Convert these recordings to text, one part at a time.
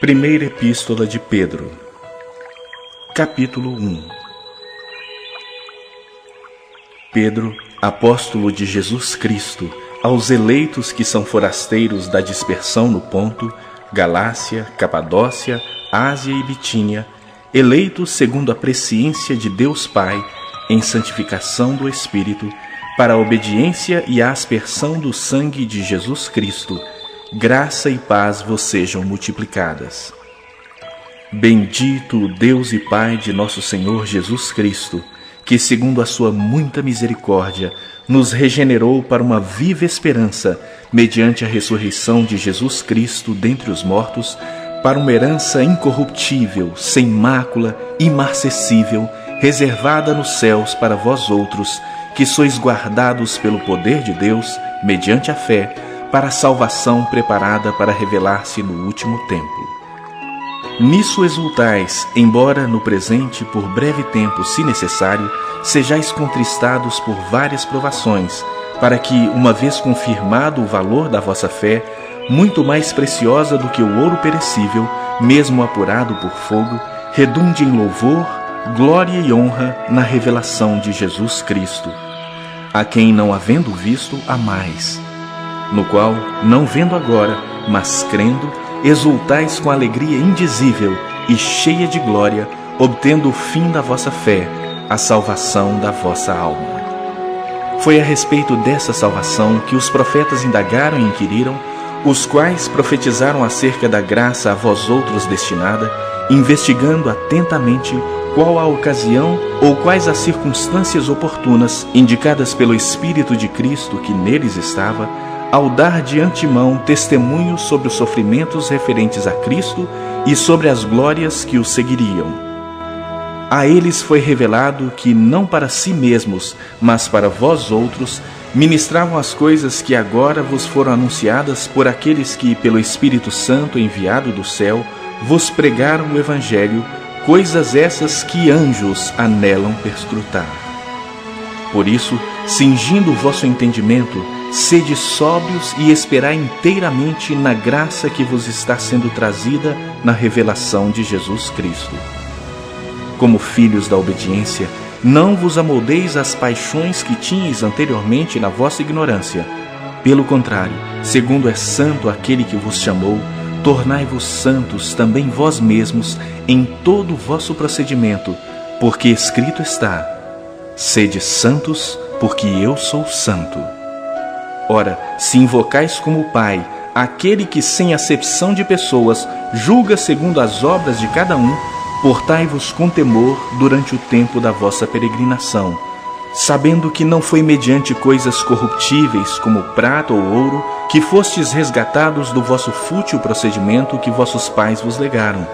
Primeira Epístola de Pedro, capítulo 1. Pedro, apóstolo de Jesus Cristo, aos eleitos que são forasteiros da dispersão no Ponto, Galácia, Capadócia, Ásia e Bitínia, eleitos segundo a presciência de Deus Pai, em santificação do Espírito, para a obediência e a aspersão do sangue de Jesus Cristo, graça e paz vos sejam multiplicadas. Bendito o Deus e Pai de nosso Senhor Jesus Cristo, que segundo a sua muita misericórdia, nos regenerou para uma viva esperança, mediante a ressurreição de Jesus Cristo dentre os mortos, para uma herança incorruptível, sem mácula, imarcessível, reservada nos céus para vós outros, que sois guardados pelo poder de Deus, mediante a fé, para a salvação preparada para revelar-se no último tempo. Nisso exultais, embora no presente, por breve tempo, se necessário, sejais contristados por várias provações, para que, uma vez confirmado o valor da vossa fé, muito mais preciosa do que o ouro perecível, mesmo apurado por fogo, redunde em louvor, glória e honra na revelação de Jesus Cristo, a quem, não havendo visto, amais, no qual, não vendo agora, mas crendo, exultais com alegria indizível e cheia de glória, obtendo o fim da vossa fé, a salvação da vossa alma. Foi a respeito dessa salvação que os profetas indagaram e inquiriram, os quais profetizaram acerca da graça a vós outros destinada, investigando atentamente qual a ocasião ou quais as circunstâncias oportunas indicadas pelo Espírito de Cristo que neles estava, ao dar de antemão testemunho sobre os sofrimentos referentes a Cristo e sobre as glórias que os seguiriam. A eles foi revelado que não para si mesmos, mas para vós outros, ministravam as coisas que agora vos foram anunciadas por aqueles que, pelo Espírito Santo enviado do céu, vos pregaram o Evangelho, coisas essas que anjos anelam perscrutar. Por isso, cingindo o vosso entendimento, sede sóbrios e esperai inteiramente na graça que vos está sendo trazida na revelação de Jesus Cristo. Como filhos da obediência, não vos amoldeis às paixões que tinhais anteriormente na vossa ignorância. Pelo contrário, segundo é santo aquele que vos chamou, tornai-vos santos também vós mesmos em todo o vosso procedimento, porque escrito está: sede santos, porque eu sou santo. Ora, se invocais como Pai aquele que, sem acepção de pessoas, julga segundo as obras de cada um, portai-vos com temor durante o tempo da vossa peregrinação, sabendo que não foi mediante coisas corruptíveis, como prata ou ouro, que fostes resgatados do vosso fútil procedimento que vossos pais vos legaram,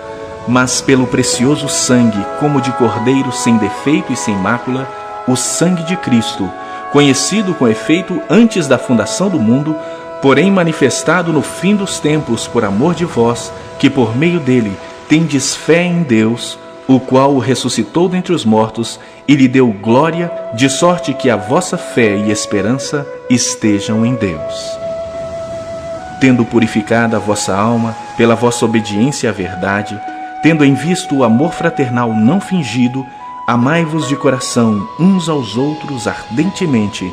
mas pelo precioso sangue, como de cordeiro sem defeito e sem mácula, o sangue de Cristo, conhecido com efeito antes da fundação do mundo, porém manifestado no fim dos tempos por amor de vós, que por meio dele tendes fé em Deus, o qual o ressuscitou dentre os mortos e lhe deu glória, de sorte que a vossa fé e esperança estejam em Deus. Tendo purificado a vossa alma pela vossa obediência à verdade, tendo em vista o amor fraternal não fingido, amai-vos de coração uns aos outros ardentemente,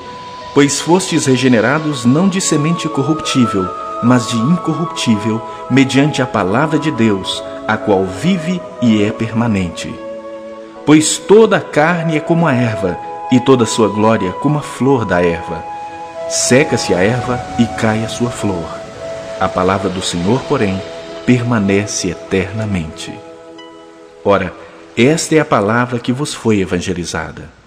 pois fostes regenerados não de semente corruptível, mas de incorruptível, mediante a palavra de Deus, a qual vive e é permanente. Pois toda a carne é como a erva, e toda a sua glória como a flor da erva. Seca-se a erva e cai a sua flor. A palavra do Senhor, porém, permanece eternamente. Ora, esta é a palavra que vos foi evangelizada.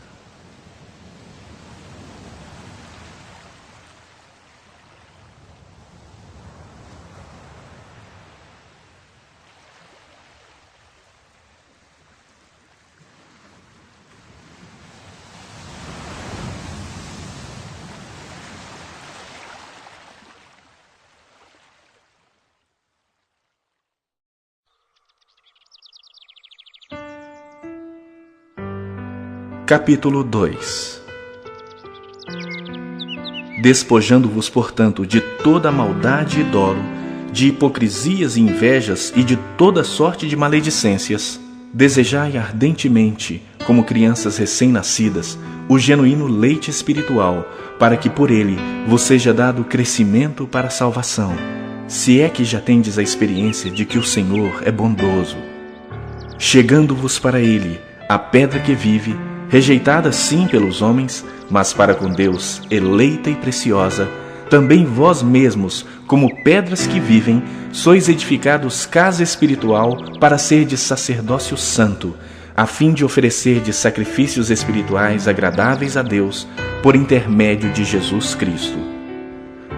Capítulo 2. Despojando-vos, portanto, de toda a maldade e dolo, de hipocrisias e invejas e de toda sorte de maledicências. Desejai ardentemente, como crianças recém-nascidas, o genuíno leite espiritual, para que por ele vos seja dado crescimento para a salvação, se é que já tendes a experiência de que o Senhor é bondoso. Chegando-vos para ele, a pedra que vive, rejeitada sim pelos homens, mas para com Deus eleita e preciosa, também vós mesmos, como pedras que vivem, sois edificados casa espiritual para serdes sacerdócio santo, a fim de oferecerdes sacrifícios espirituais agradáveis a Deus, por intermédio de Jesus Cristo.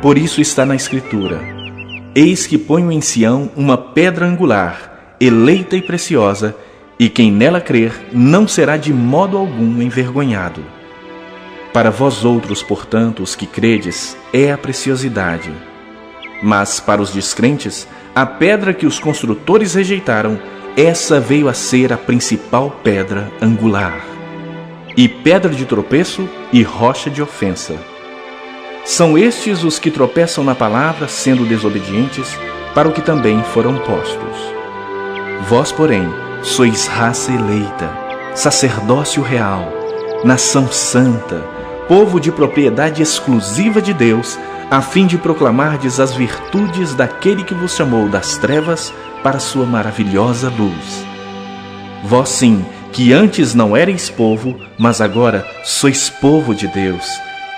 Por isso está na Escritura: Eis que ponho em Sião uma pedra angular, eleita e preciosa, e quem nela crer não será de modo algum envergonhado. Para vós outros, portanto, os que credes, é a preciosidade. Mas para os descrentes, a pedra que os construtores rejeitaram, essa veio a ser a principal pedra angular, e pedra de tropeço e rocha de ofensa. São estes os que tropeçam na palavra, sendo desobedientes, para o que também foram postos. Vós, porém, sois raça eleita, sacerdócio real, nação santa, povo de propriedade exclusiva de Deus, a fim de proclamardes as virtudes daquele que vos chamou das trevas para sua maravilhosa luz. Vós sim, que antes não erais povo, mas agora sois povo de Deus,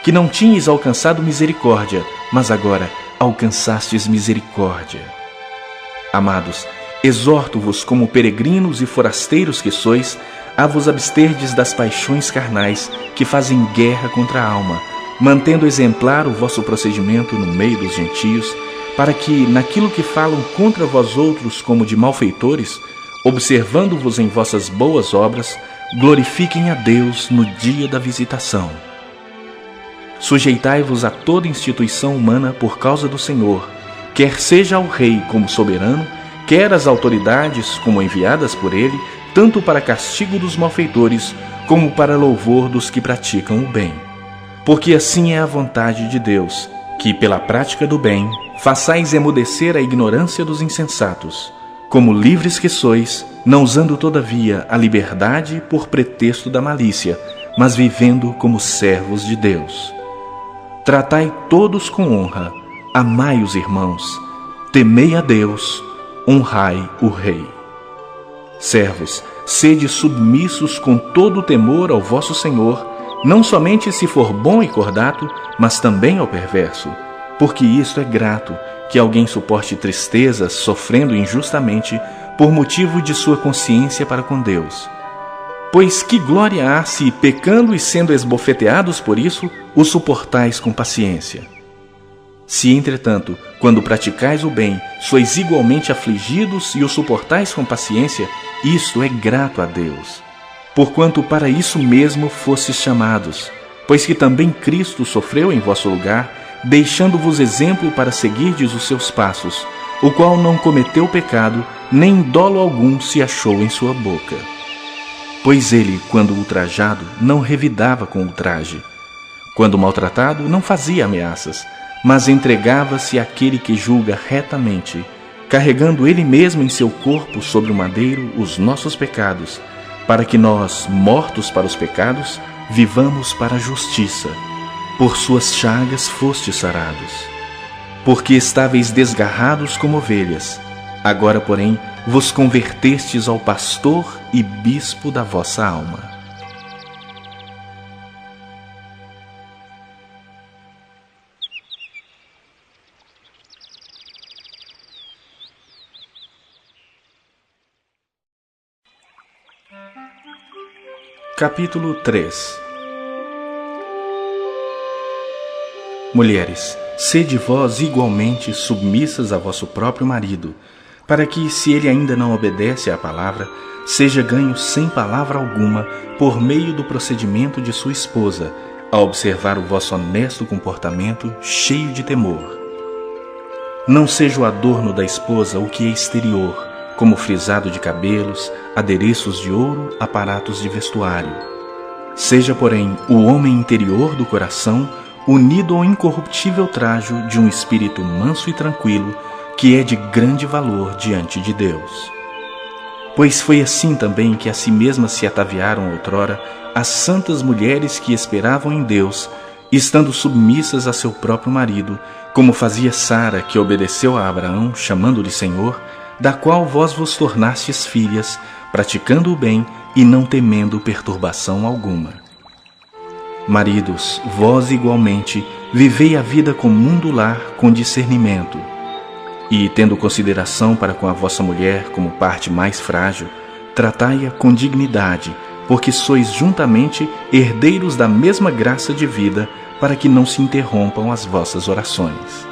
que não tinhais alcançado misericórdia, mas agora alcançastes misericórdia. Amados, exorto-vos como peregrinos e forasteiros que sois, a vos absterdes das paixões carnais que fazem guerra contra a alma, mantendo exemplar o vosso procedimento no meio dos gentios, para que, naquilo que falam contra vós outros como de malfeitores, observando-vos em vossas boas obras, glorifiquem a Deus no dia da visitação. Sujeitai-vos a toda instituição humana por causa do Senhor, quer seja ao rei como soberano, quer as autoridades como enviadas por ele, tanto para castigo dos malfeitores, como para louvor dos que praticam o bem. Porque assim é a vontade de Deus, que pela prática do bem façais emudecer a ignorância dos insensatos, como livres que sois, não usando todavia a liberdade por pretexto da malícia, mas vivendo como servos de Deus. Tratai todos com honra, amai os irmãos, temei a Deus, honrai o Rei. Servos, sede submissos com todo o temor ao vosso Senhor, não somente se for bom e cordato, mas também ao perverso, porque isto é grato, que alguém suporte tristezas, sofrendo injustamente, por motivo de sua consciência para com Deus. Pois que glória há se, pecando e sendo esbofeteados por isso, o suportais com paciência? Se, entretanto, quando praticais o bem, sois igualmente afligidos e o suportais com paciência, isto é grato a Deus. Porquanto para isso mesmo fostes chamados, pois que também Cristo sofreu em vosso lugar, deixando-vos exemplo para seguirdes os seus passos, o qual não cometeu pecado, nem dolo algum se achou em sua boca. Pois ele, quando ultrajado, não revidava com ultraje. Quando maltratado, não fazia ameaças, mas entregava-se àquele que julga retamente, carregando ele mesmo em seu corpo sobre o madeiro os nossos pecados, para que nós, mortos para os pecados, vivamos para a justiça. Por suas chagas fostes sarados. Porque estáveis desgarrados como ovelhas, agora, porém, vos convertestes ao pastor e bispo da vossa alma. Capítulo 3. Mulheres, sede vós igualmente submissas a vosso próprio marido, para que, se ele ainda não obedece à palavra, seja ganho sem palavra alguma por meio do procedimento de sua esposa, a observar o vosso honesto comportamento cheio de temor. Não seja o adorno da esposa o que é exterior, como frisado de cabelos, adereços de ouro, aparatos de vestuário. Seja, porém, o homem interior do coração unido ao incorruptível trajo de um espírito manso e tranquilo, que é de grande valor diante de Deus. Pois foi assim também que a si mesmas se ataviaram outrora as santas mulheres que esperavam em Deus, estando submissas a seu próprio marido, como fazia Sara, que obedeceu a Abraão, chamando-lhe Senhor, da qual vós vos tornastes filhas, praticando o bem e não temendo perturbação alguma. Maridos, vós igualmente vivei a vida comum do lar com discernimento, e, tendo consideração para com a vossa mulher como parte mais frágil, tratai-a com dignidade, porque sois juntamente herdeiros da mesma graça de vida, para que não se interrompam as vossas orações.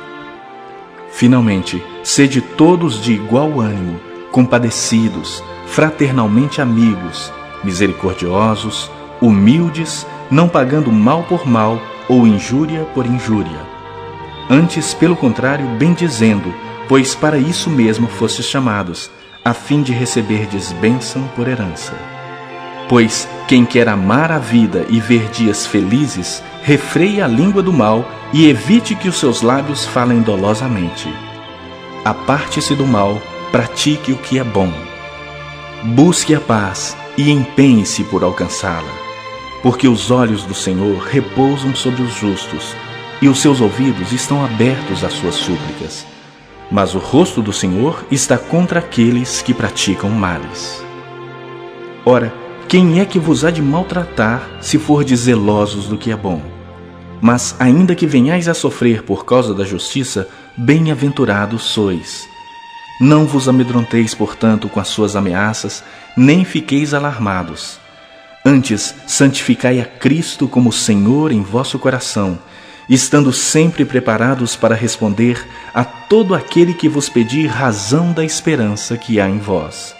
Finalmente, sede todos de igual ânimo, compadecidos, fraternalmente amigos, misericordiosos, humildes, não pagando mal por mal ou injúria por injúria. Antes, pelo contrário, bendizendo, pois para isso mesmo fostes chamados, a fim de receberdes bênção por herança. Pois quem quer amar a vida e ver dias felizes, refreie a língua do mal e evite que os seus lábios falem dolosamente. Aparte-se do mal, pratique o que é bom. Busque a paz e empenhe-se por alcançá-la, porque os olhos do Senhor repousam sobre os justos, e os seus ouvidos estão abertos às suas súplicas. Mas o rosto do Senhor está contra aqueles que praticam males. Ora, quem é que vos há de maltratar, se fordes zelosos do que é bom? Mas, ainda que venhais a sofrer por causa da justiça, bem-aventurados sois. Não vos amedronteis, portanto, com as suas ameaças, nem fiqueis alarmados. Antes, santificai a Cristo como Senhor em vosso coração, estando sempre preparados para responder a todo aquele que vos pedir razão da esperança que há em vós.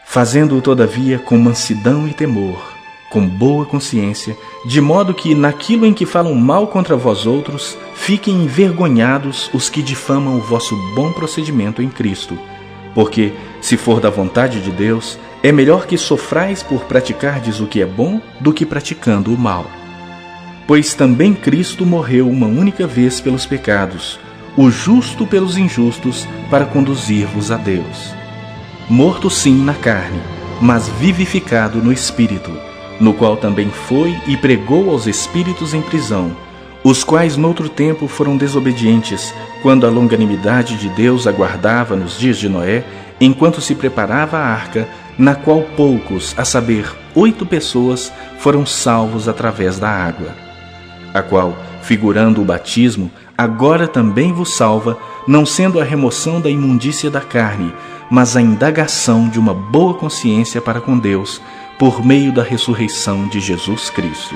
Fazendo-o, todavia, com mansidão e temor, com boa consciência, de modo que, naquilo em que falam mal contra vós outros, fiquem envergonhados os que difamam o vosso bom procedimento em Cristo. Porque, se for da vontade de Deus, é melhor que sofrais por praticardes o que é bom do que praticando o mal. Pois também Cristo morreu uma única vez pelos pecados, o justo pelos injustos, para conduzir-vos a Deus. Morto sim na carne, mas vivificado no Espírito, no qual também foi e pregou aos espíritos em prisão, os quais noutro tempo foram desobedientes, quando a longanimidade de Deus aguardava nos dias de Noé, enquanto se preparava a arca, na qual poucos, a saber, 8 pessoas, foram salvos através da água, a qual, figurando o batismo, agora também vos salva, não sendo a remoção da imundícia da carne, mas a indagação de uma boa consciência para com Deus, por meio da ressurreição de Jesus Cristo,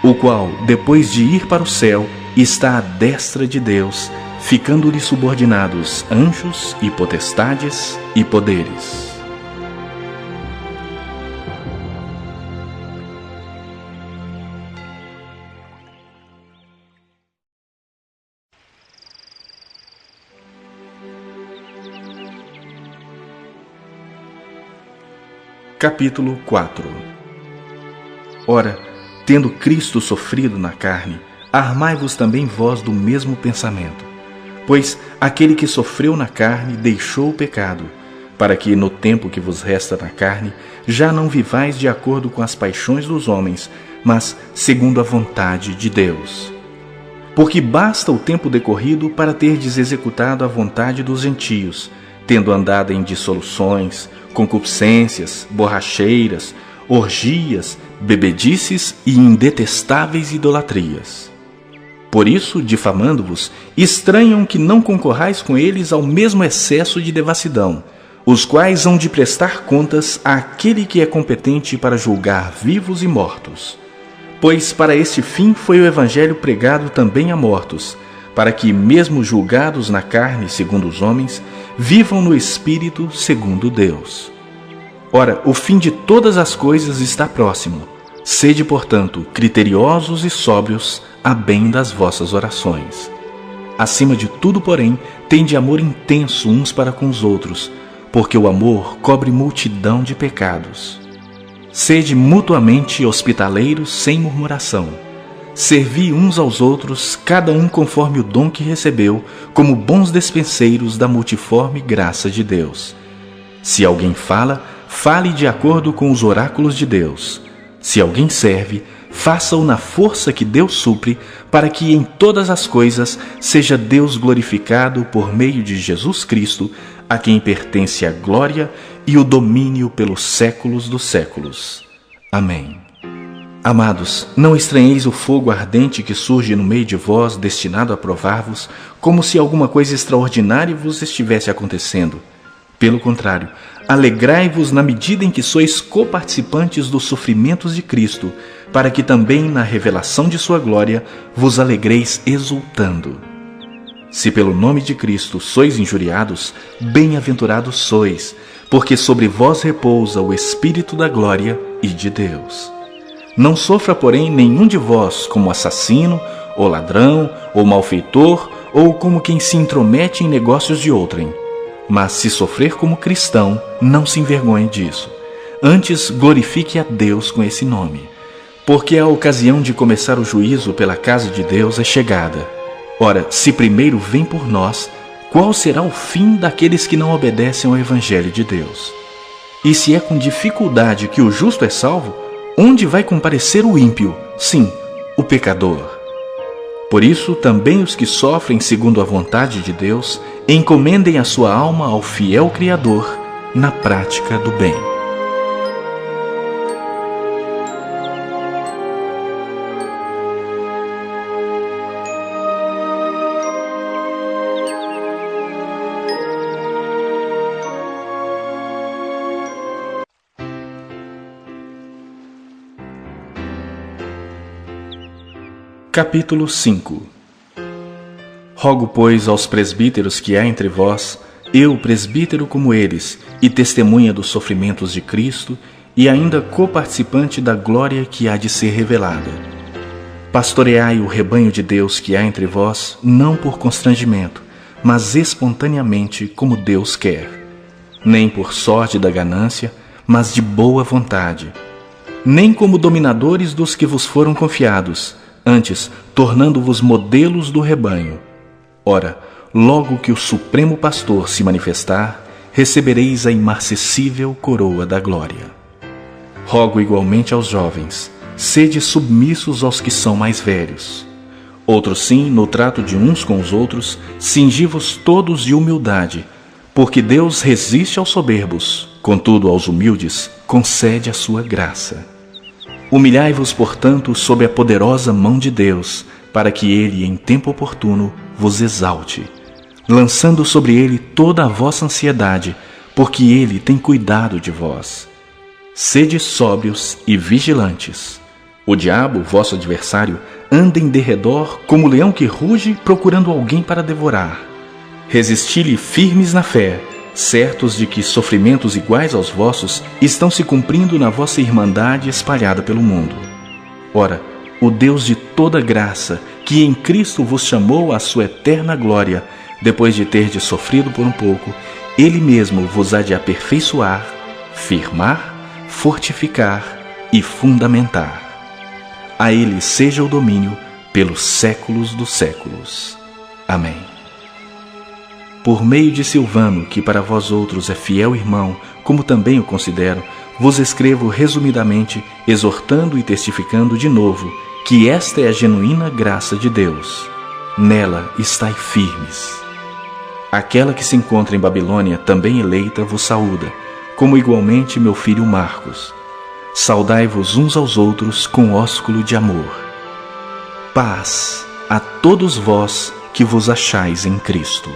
o qual, depois de ir para o céu, está à destra de Deus, ficando-lhe subordinados anjos e potestades e poderes. Capítulo 4. Ora, tendo Cristo sofrido na carne, armai-vos também vós do mesmo pensamento. Pois aquele que sofreu na carne deixou o pecado, para que, no tempo que vos resta na carne, já não vivais de acordo com as paixões dos homens, mas segundo a vontade de Deus. Porque basta o tempo decorrido para terdes executado a vontade dos gentios, tendo andado em dissoluções, concupiscências, borracheiras, orgias, bebedices e indetestáveis idolatrias. Por isso, difamando-vos, estranham que não concorrais com eles ao mesmo excesso de devassidão, os quais hão de prestar contas àquele que é competente para julgar vivos e mortos. Pois para este fim foi o Evangelho pregado também a mortos, para que, mesmo julgados na carne segundo os homens, vivam no Espírito segundo Deus. Ora, o fim de todas as coisas está próximo. Sede, portanto, criteriosos e sóbrios, a bem das vossas orações. Acima de tudo, porém, tende amor intenso uns para com os outros, porque o amor cobre multidão de pecados. Sede mutuamente hospitaleiros sem murmuração. servi uns aos outros, cada um conforme o dom que recebeu, como bons despenseiros da multiforme graça de Deus. Se alguém fala, fale de acordo com os oráculos de Deus. Se alguém serve, faça-o na força que Deus supre, para que em todas as coisas seja Deus glorificado por meio de Jesus Cristo, a quem pertence a glória e o domínio pelos séculos dos séculos. Amém. Amados, não estranheis o fogo ardente que surge no meio de vós, destinado a provar-vos, como se alguma coisa extraordinária vos estivesse acontecendo. Pelo contrário, alegrai-vos na medida em que sois coparticipantes dos sofrimentos de Cristo, para que também na revelação de sua glória vos alegreis exultando. Se pelo nome de Cristo sois injuriados, bem-aventurados sois, porque sobre vós repousa o Espírito da glória e de Deus. Não sofra, porém, nenhum de vós como assassino, ou ladrão, ou malfeitor, ou como quem se intromete em negócios de outrem. Mas se sofrer como cristão, não se envergonhe disso. Antes, glorifique a Deus com esse nome. Porque a ocasião de começar o juízo pela casa de Deus é chegada. Ora, se primeiro vem por nós, qual será o fim daqueles que não obedecem ao Evangelho de Deus? E se é com dificuldade que o justo é salvo, onde vai comparecer o ímpio? Sim, o pecador. Por isso, também os que sofrem segundo a vontade de Deus, encomendem a sua alma ao fiel Criador na prática do bem. Capítulo 5. Rogo, pois, aos presbíteros que há entre vós, eu, presbítero como eles, e testemunha dos sofrimentos de Cristo, e ainda coparticipante da glória que há de ser revelada. Pastoreai o rebanho de Deus que há entre vós, não por constrangimento, mas espontaneamente, como Deus quer. Nem por sorte da ganância, mas de boa vontade. Nem como dominadores dos que vos foram confiados, antes, tornando-vos modelos do rebanho. Ora, logo que o Supremo Pastor se manifestar, recebereis a imarcessível coroa da glória. Rogo igualmente aos jovens, sede submissos aos que são mais velhos. Outros sim, no trato de uns com os outros, cingi-vos todos de humildade, porque Deus resiste aos soberbos, contudo aos humildes concede a sua graça. Humilhai-vos, portanto, sob a poderosa mão de Deus, para que Ele, em tempo oportuno, vos exalte, lançando sobre Ele toda a vossa ansiedade, porque Ele tem cuidado de vós. Sede sóbrios e vigilantes. O diabo, vosso adversário, anda em derredor como leão que ruge, procurando alguém para devorar. Resisti-lhe firmes na fé, certos de que sofrimentos iguais aos vossos estão se cumprindo na vossa irmandade espalhada pelo mundo. Ora, o Deus de toda graça, que em Cristo vos chamou à sua eterna glória, depois de terdes sofrido por um pouco, Ele mesmo vos há de aperfeiçoar, firmar, fortificar e fundamentar. A Ele seja o domínio pelos séculos dos séculos. Amém. Por meio de Silvano, que para vós outros é fiel irmão, como também o considero, vos escrevo resumidamente, exortando e testificando de novo que esta é a genuína graça de Deus. Nela estai firmes. Aquela que se encontra em Babilônia, também eleita, vos saúda, como igualmente meu filho Marcos. Saudai-vos uns aos outros com ósculo de amor. Paz a todos vós que vos achais em Cristo.